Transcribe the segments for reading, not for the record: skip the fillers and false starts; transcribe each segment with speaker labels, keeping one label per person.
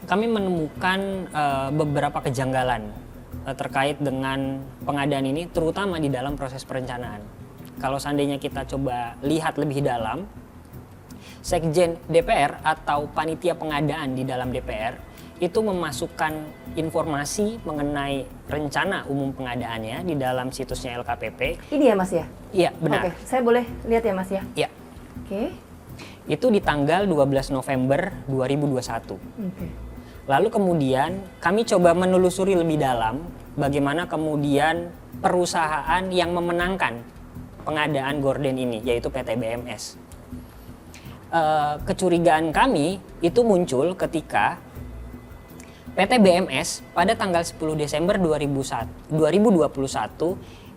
Speaker 1: kami menemukan beberapa kejanggalan terkait dengan pengadaan ini, terutama di dalam proses perencanaan. Kalau seandainya kita coba lihat lebih dalam, Sekjen DPR atau panitia pengadaan di dalam DPR itu memasukkan informasi mengenai rencana umum pengadaannya di dalam situsnya LKPP.
Speaker 2: Ini ya Mas ya?
Speaker 1: Iya, benar.
Speaker 2: Oke, saya boleh lihat ya Mas ya?
Speaker 1: Iya.
Speaker 2: Oke.
Speaker 1: Itu di tanggal 12 November 2021.
Speaker 2: Oke.
Speaker 1: Lalu kemudian kami coba menelusuri lebih dalam bagaimana kemudian perusahaan yang memenangkan pengadaan gorden ini, yaitu PT BMS. Kecurigaan kami itu muncul ketika PT BMS pada tanggal 10 Desember 2021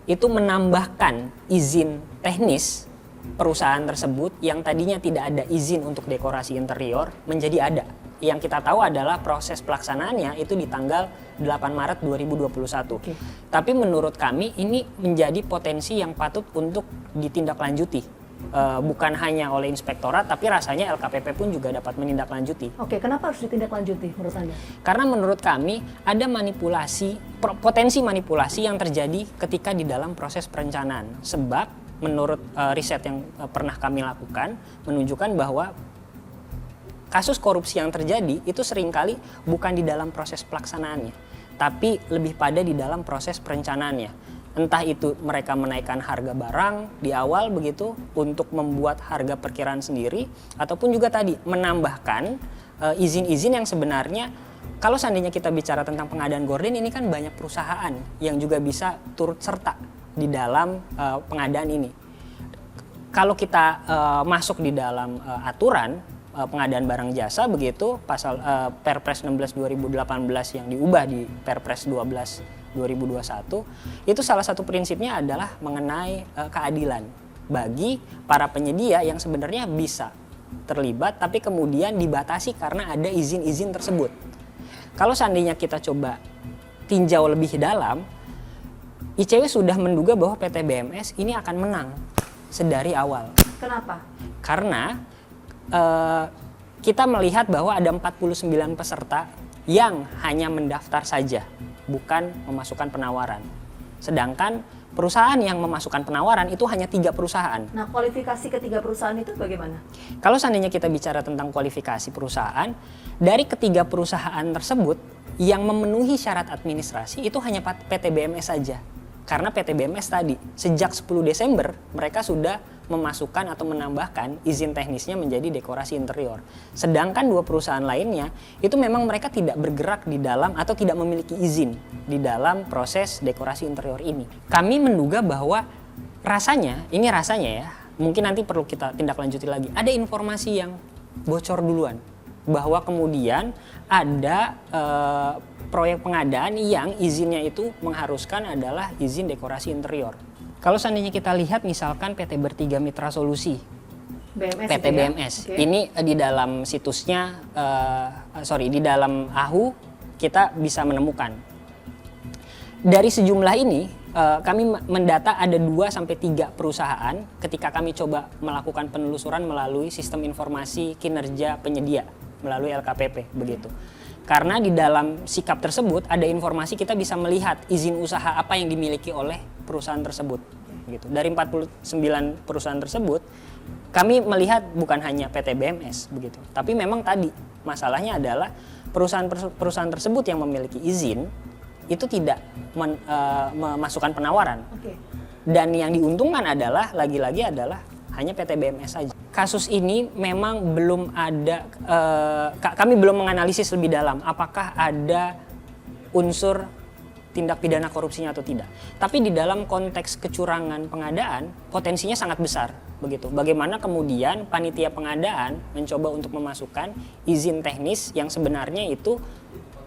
Speaker 1: itu menambahkan izin teknis perusahaan tersebut yang tadinya tidak ada izin untuk dekorasi interior menjadi ada. Yang kita tahu adalah proses pelaksanaannya itu di tanggal 8 Maret 2021.
Speaker 2: Oke.
Speaker 1: Tapi menurut kami ini menjadi potensi yang patut untuk ditindaklanjuti. Bukan hanya oleh inspektorat, tapi rasanya LKPP pun juga dapat menindaklanjuti.
Speaker 2: Oke, kenapa harus ditindaklanjuti menurut Anda?
Speaker 1: Karena menurut kami ada potensi manipulasi yang terjadi ketika di dalam proses perencanaan. Sebab menurut riset yang pernah kami lakukan menunjukkan bahwa kasus korupsi yang terjadi itu seringkali bukan di dalam proses pelaksanaannya, tapi lebih pada di dalam proses perencanaannya. Entah itu mereka menaikkan harga barang di awal begitu untuk membuat harga perkiraan sendiri, ataupun juga tadi menambahkan izin-izin yang sebenarnya kalau seandainya kita bicara tentang pengadaan gorden ini kan banyak perusahaan yang juga bisa turut serta di dalam pengadaan ini. Kalau kita masuk di dalam aturan pengadaan barang jasa begitu, pasal Perpres 16 2018 yang diubah di Perpres 12 2021, itu salah satu prinsipnya adalah mengenai keadilan bagi para penyedia yang sebenarnya bisa terlibat tapi kemudian dibatasi karena ada izin-izin tersebut. Kalau seandainya kita coba tinjau lebih dalam, ICW sudah menduga bahwa PT BMS ini akan menang sedari awal.
Speaker 2: Kenapa?
Speaker 1: Karena kita melihat bahwa ada 49 peserta yang hanya mendaftar saja, bukan memasukkan penawaran. Sedangkan perusahaan yang memasukkan penawaran itu hanya 3 perusahaan.
Speaker 2: Nah, kualifikasi ketiga perusahaan itu bagaimana?
Speaker 1: Kalau seandainya kita bicara tentang kualifikasi perusahaan, dari ketiga perusahaan tersebut yang memenuhi syarat administrasi itu hanya PT BMS saja. Karena PT BMS tadi, sejak 10 Desember mereka sudah memasukkan atau menambahkan izin teknisnya menjadi dekorasi interior. Sedangkan 2 perusahaan lainnya itu memang mereka tidak bergerak di dalam atau tidak memiliki izin di dalam proses dekorasi interior ini. Kami menduga bahwa rasanya ya, mungkin nanti perlu kita tindak lanjuti lagi. Ada informasi yang bocor duluan bahwa kemudian ada proyek pengadaan yang izinnya itu mengharuskan adalah izin dekorasi interior. Kalau seandainya kita lihat misalkan PT Bertiga Mitra Solusi,
Speaker 2: BMS
Speaker 1: PT
Speaker 2: itu ya?
Speaker 1: BMS,
Speaker 2: Oke.
Speaker 1: ini di dalam situsnya, di dalam AHU kita bisa menemukan. Dari sejumlah ini, kami mendata ada 2-3 perusahaan ketika kami coba melakukan penelusuran melalui sistem informasi kinerja penyedia, melalui LKPP, begitu. Karena di dalam sikap tersebut ada informasi kita bisa melihat izin usaha apa yang dimiliki oleh perusahaan tersebut. Gitu. Dari 49 perusahaan tersebut, kami melihat bukan hanya PT BMS begitu, tapi memang tadi masalahnya adalah perusahaan tersebut yang memiliki izin itu tidak memasukkan penawaran.
Speaker 2: Oke.
Speaker 1: Dan yang diuntungkan adalah lagi-lagi adalah hanya PT BMS saja. Kasus ini memang belum ada, kami belum menganalisis lebih dalam apakah ada unsur tindak pidana korupsinya atau tidak. Tapi di dalam konteks kecurangan pengadaan, potensinya sangat besar, begitu. Bagaimana kemudian panitia pengadaan mencoba untuk memasukkan izin teknis yang sebenarnya itu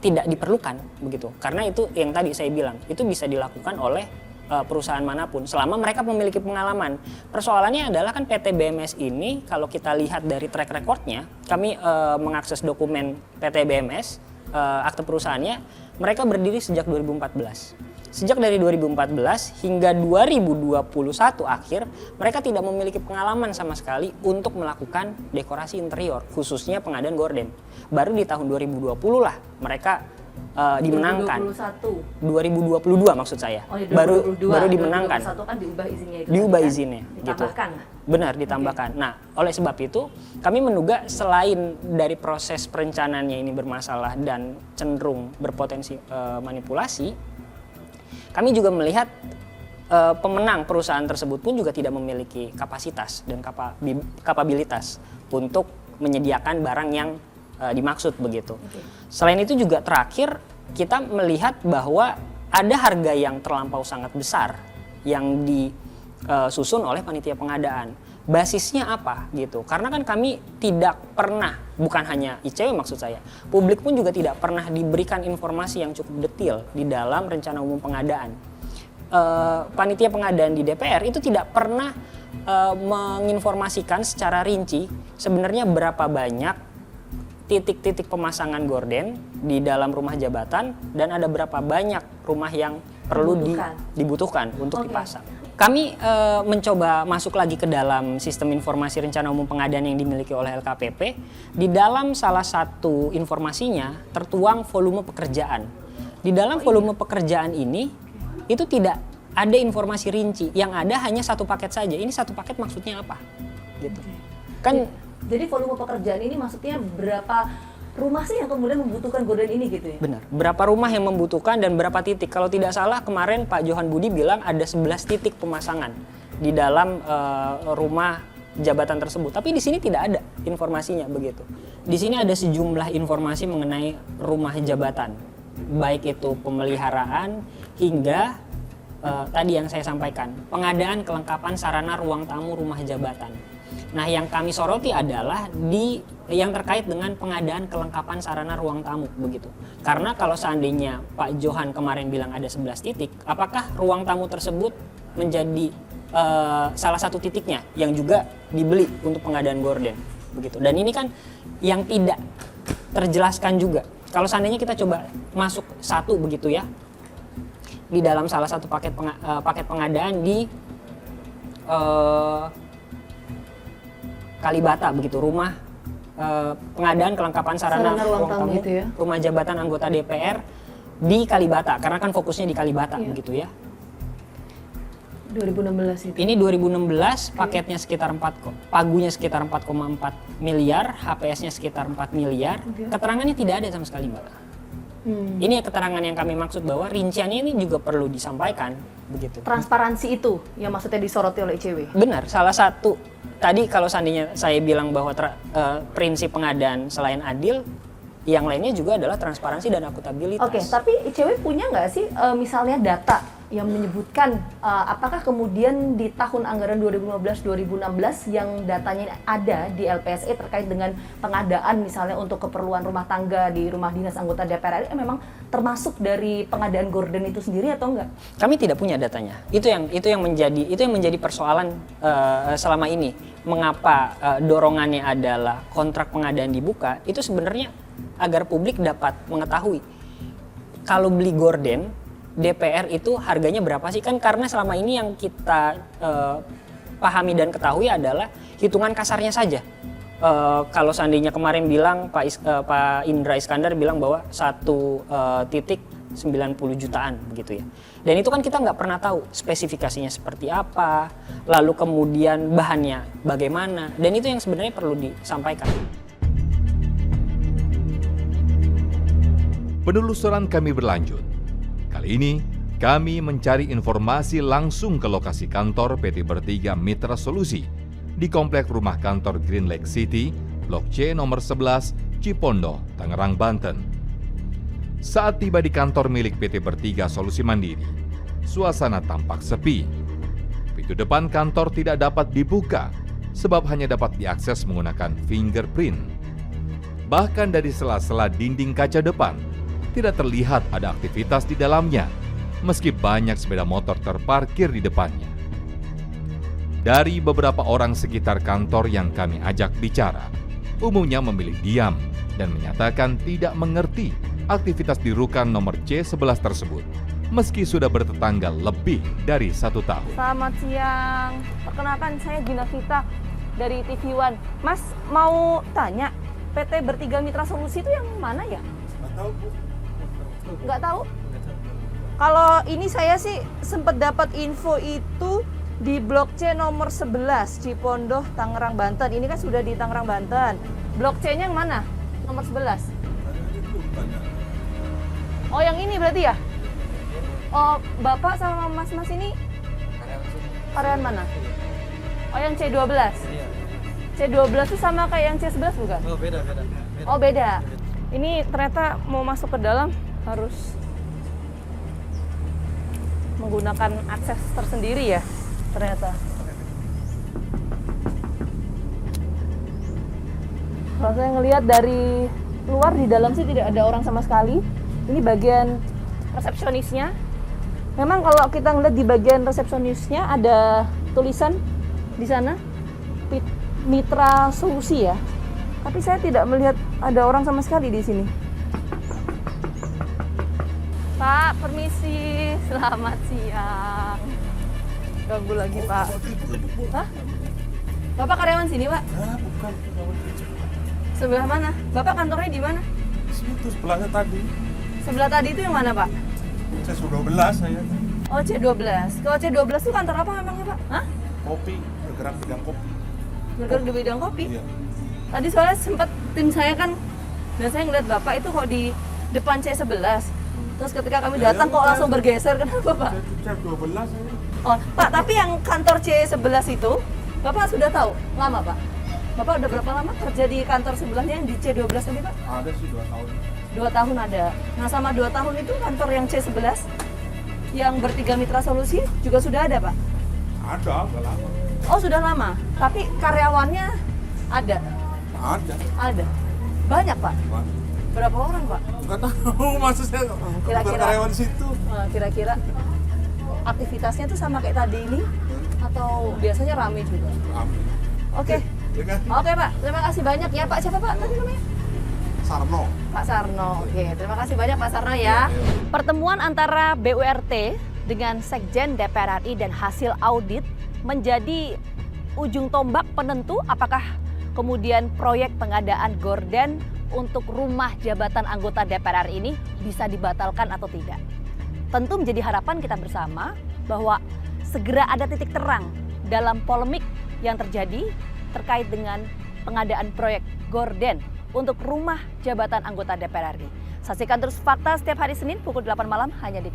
Speaker 1: tidak diperlukan, begitu. Karena itu yang tadi saya bilang, itu bisa dilakukan oleh perusahaan manapun selama mereka memiliki pengalaman. Persoalannya adalah kan PT BMS ini kalau kita lihat dari track recordnya, kami mengakses dokumen PT BMS akte perusahaannya, mereka berdiri sejak 2014. Sejak dari 2014 hingga 2021 akhir, mereka tidak memiliki pengalaman sama sekali untuk melakukan dekorasi interior, khususnya pengadaan gorden. Baru di tahun 2020 lah mereka dimenangkan. 2022 maksud saya.
Speaker 2: Oh, ya,
Speaker 1: baru dimenangkan.
Speaker 2: 2021 kan diubah izinnya itu.
Speaker 1: Diubah
Speaker 2: kan?
Speaker 1: izinnya,
Speaker 2: Ditambahkan.
Speaker 1: gitu. Benar, ditambahkan. Nah, oleh sebab itu kami menduga selain dari proses perencanaannya ini bermasalah dan cenderung berpotensi manipulasi, kami juga melihat pemenang perusahaan tersebut pun juga tidak memiliki kapasitas dan kapabilitas untuk menyediakan barang yang dimaksud begitu. Selain itu juga terakhir kita melihat bahwa ada harga yang terlampau sangat besar yang disusun oleh panitia pengadaan. Basisnya apa gitu? Karena kan kami tidak pernah, bukan hanya ICW maksud saya, publik pun juga tidak pernah diberikan informasi yang cukup detail di dalam rencana umum pengadaan. Panitia pengadaan di DPR itu tidak pernah menginformasikan secara rinci sebenarnya berapa banyak titik-titik pemasangan gorden di dalam rumah jabatan dan ada berapa banyak rumah yang perlu dibutuhkan untuk dipasang. Kami mencoba masuk lagi ke dalam sistem informasi rencana umum pengadaan yang dimiliki oleh LKPP. Di dalam salah satu informasinya tertuang volume pekerjaan. Di dalam volume pekerjaan ini itu tidak ada informasi rinci. Yang ada hanya satu paket saja. Ini satu paket maksudnya apa? Gitu. Kan
Speaker 2: jadi volume pekerjaan ini maksudnya berapa rumah sih yang kemudian membutuhkan gorden ini gitu ya?
Speaker 1: Benar. Berapa rumah yang membutuhkan dan berapa titik? Kalau tidak salah kemarin Pak Johan Budi bilang ada 11 titik pemasangan di dalam rumah jabatan tersebut. Tapi di sini tidak ada informasinya begitu. Di sini ada sejumlah informasi mengenai rumah jabatan. Baik itu pemeliharaan hingga tadi yang saya sampaikan, pengadaan kelengkapan sarana ruang tamu rumah jabatan. Nah, yang kami soroti adalah yang terkait dengan pengadaan kelengkapan sarana ruang tamu begitu. Karena kalau seandainya Pak Johan kemarin bilang ada 11 titik, apakah ruang tamu tersebut menjadi salah satu titiknya yang juga dibeli untuk pengadaan gorden begitu. Dan ini kan yang tidak terjelaskan juga. Kalau seandainya kita coba masuk satu begitu ya, di dalam salah satu paket pengadaan di Kalibata begitu, rumah pengadaan kelengkapan sarana ruang tamu
Speaker 2: gitu ya?
Speaker 1: Rumah jabatan anggota DPR di Kalibata, karena kan fokusnya di Kalibata begitu ya.
Speaker 2: 2016 itu.
Speaker 1: Ini 2016, paketnya sekitar pagunya sekitar 4,4 miliar, HPS-nya sekitar 4 miliar. Keterangannya tidak ada sama sekali, Mbak. Ini keterangan yang kami maksud bahwa rinciannya ini juga perlu disampaikan begitu.
Speaker 2: Transparansi itu yang maksudnya disoroti oleh ICW.
Speaker 1: Benar, salah satu tadi kalau seandainya saya bilang bahwa prinsip pengadaan selain adil, yang lainnya juga adalah transparansi dan akutabilitas.
Speaker 2: Oke, tapi ICW punya nggak sih misalnya data yang menyebutkan apakah kemudian di tahun anggaran 2015-2016 yang datanya ada di LPSE terkait dengan pengadaan misalnya untuk keperluan rumah tangga di rumah dinas anggota DPR RI memang termasuk dari pengadaan gorden itu sendiri atau enggak?
Speaker 1: Kami tidak punya datanya. Itu yang menjadi persoalan selama ini. Mengapa dorongannya adalah kontrak pengadaan dibuka? Itu sebenarnya agar publik dapat mengetahui kalau beli gorden DPR itu harganya berapa sih, kan karena selama ini yang kita pahami dan ketahui adalah hitungan kasarnya saja. Kalau seandainya kemarin bilang Pak Indra Iskandar bilang bahwa satu titik 90 jutaan begitu ya. Dan itu kan kita nggak pernah tahu spesifikasinya seperti apa, lalu kemudian bahannya bagaimana, dan itu yang sebenarnya perlu disampaikan.
Speaker 3: Penelusuran kami berlanjut. Kali ini, kami mencari informasi langsung ke lokasi kantor PT Bertiga Mitra Solusi di Komplek Rumah Kantor Green Lake City, Blok C nomor 11, Cipondo, Tangerang, Banten. Saat tiba di kantor milik PT Bertiga Solusi Mandiri, suasana tampak sepi. Pintu depan kantor tidak dapat dibuka, sebab hanya dapat diakses menggunakan fingerprint. Bahkan dari sela-sela dinding kaca depan, tidak terlihat ada aktivitas di dalamnya, meski banyak sepeda motor terparkir di depannya. Dari beberapa orang sekitar kantor yang kami ajak bicara, umumnya memilih diam dan menyatakan tidak mengerti aktivitas di Rukan nomor C11 tersebut, meski sudah bertetangga lebih dari 1 tahun.
Speaker 2: Selamat siang. Perkenalkan, saya Gina Vita dari TV One. Mas, mau tanya, PT Bertiga Mitra Solusi itu yang mana ya?
Speaker 4: Nggak tahu, Bu.
Speaker 2: Nggak tahu? Kalau ini saya sih sempat dapat info itu di Blok C nomor 11, Cipondoh, Tangerang, Banten. Ini kan sudah di Tangerang, Banten. Blok C-nya yang mana? Nomor 11. Oh, yang ini berarti ya? Oh, Bapak sama Mas-mas ini karyawan mana? Oh, yang C12. C12 itu sama kayak yang C11 bukan?
Speaker 4: Oh, beda.
Speaker 2: Oh, beda. Ini ternyata mau masuk ke dalam harus menggunakan akses tersendiri ya, ternyata. Kalau saya ngelihat dari luar, di dalam sih tidak ada orang sama sekali. Ini bagian resepsionisnya. Memang kalau kita ngeliat di bagian resepsionisnya ada tulisan di sana Mitra Solusi ya. Tapi saya tidak melihat ada orang sama sekali di sini. Pak, permisi. Selamat siang. Ganggu lagi, Pak. Hah? Bapak karyawan sini, Pak?
Speaker 4: Ah, bukan.
Speaker 2: Sebelah mana? Bapak kantornya di mana?
Speaker 4: Situ sebelahnya tadi.
Speaker 2: Sebelah tadi itu yang mana, Pak?
Speaker 4: Saya sudah 12 saya.
Speaker 2: Oh, C12. Kalau C12 itu kantor apa memangnya, Pak? Hah?
Speaker 4: Kopi, bergerak bidang kopi.
Speaker 2: Bergerak di bidang kopi?
Speaker 4: Iya.
Speaker 2: Tadi soalnya sempat tim saya kan, dan saya ngeliat Bapak itu kok di depan C11. Terus ketika kami datang kok langsung bergeser, kenapa, Pak?
Speaker 4: Saya 12 saya.
Speaker 2: Oh, Pak, tapi yang kantor C11 itu, Bapak sudah tahu? Lama, Pak? Bapak udah berapa lama kerja di kantor sebelahnya yang di C12 tadi, Pak?
Speaker 4: Ada sih 2 tahun.
Speaker 2: 2 tahun ada. Nah, sama 2 tahun itu kantor yang C11, yang Bertiga Mitra Solusi juga sudah ada, Pak?
Speaker 4: Ada, udah lama.
Speaker 2: Oh, sudah lama. Tapi karyawannya ada?
Speaker 4: Ada.
Speaker 2: Ada. Banyak, Pak?
Speaker 4: Wah,
Speaker 2: Berapa orang, Pak?
Speaker 4: nggak tahu, maksud saya
Speaker 2: kira-kira.
Speaker 4: bukan karyawan situ.
Speaker 2: Kira-kira aktivitasnya tuh sama kayak tadi ini? Atau biasanya rame juga?
Speaker 4: Rame.
Speaker 2: Oke.
Speaker 4: Ya kan?
Speaker 2: Oke, Pak. Terima kasih banyak ya, Pak. Siapa, Pak, tadi namanya?
Speaker 4: Sarno.
Speaker 2: Pak Sarno. Oke, terima kasih banyak Pak Sarno ya. Pertemuan antara BURT dengan Sekjen DPR RI dan hasil audit menjadi ujung tombak penentu apakah kemudian proyek pengadaan gorden untuk rumah jabatan anggota DPR RI ini bisa dibatalkan atau tidak. Tentu menjadi harapan kita bersama bahwa segera ada titik terang dalam polemik yang terjadi terkait dengan pengadaan proyek gorden untuk rumah jabatan anggota DPR RI. Saksikan terus Fakta setiap hari Senin pukul 8 malam hanya di TV.